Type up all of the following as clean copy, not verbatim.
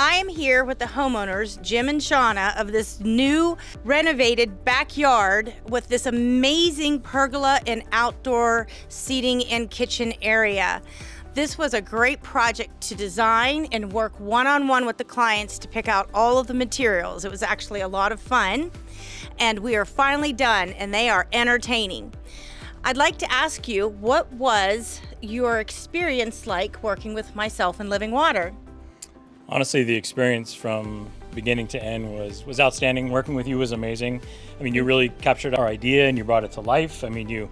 I am here with the homeowners, Jim and Shawnna, of this new renovated backyard with this amazing pergola and outdoor seating and kitchen area. This was a great project to design and work one-on-one with the clients to pick out all of the materials. It was actually a lot of fun, and we are finally done, and they are entertaining. I'd like to ask you, what was your experience like working with myself and Living Water? Honestly, the experience from beginning to end was outstanding. Working with you was amazing. I mean, you really captured our idea and you brought it to life. I mean, you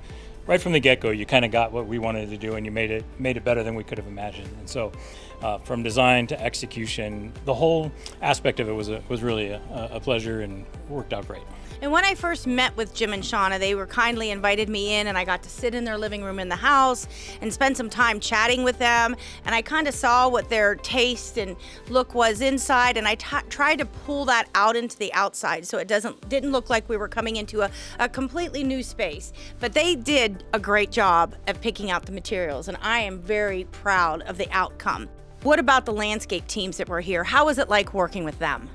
right from the get-go, you kind of got what we wanted to do, and you made it better than we could have imagined. And so, from design to execution, the whole aspect of it was really a pleasure and worked out great. And when I first met with Jim and Shawnna, they were kindly invited me in, and I got to sit in their living room in the house and spend some time chatting with them. And I kind of saw what their taste and look was inside, and I tried to pull that out into the outside so it didn't look like we were coming into a completely new space. But they did a great job at picking out the materials, and I am very proud of the outcome. What about the landscape teams that were here? How was it like working with them?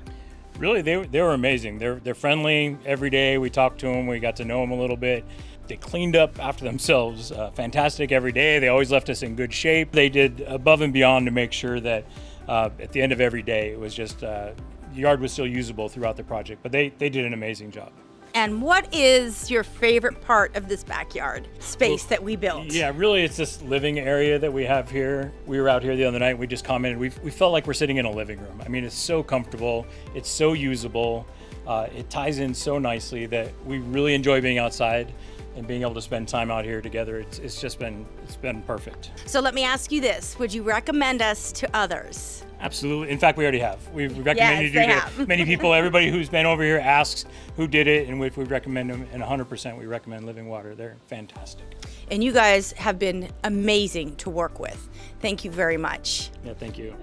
Really, they were amazing. They're friendly every day. We talked to them. We got to know them a little bit. They cleaned up after themselves. Fantastic every day. They always left us in good shape. They did above and beyond to make sure that at the end of every day, it was just the yard was still usable throughout the project. But they did an amazing job. And what is your favorite part of this backyard space that we built? Yeah, really, it's this living area that we have here. We were out here the other night. We just commented. We felt like we're sitting in a living room. I mean, it's so comfortable. It's so usable. It ties in so nicely that we really enjoy being outside and being able to spend time out here together. It's been perfect. So let me ask you this: would you recommend us to others? Absolutely. In fact, we already have. We've recommended Yes, you to many people. Everybody who's been over here asks who did it, and we recommend them. And 100%, we recommend Living Water. They're fantastic. And you guys have been amazing to work with. Thank you very much. Yeah, thank you.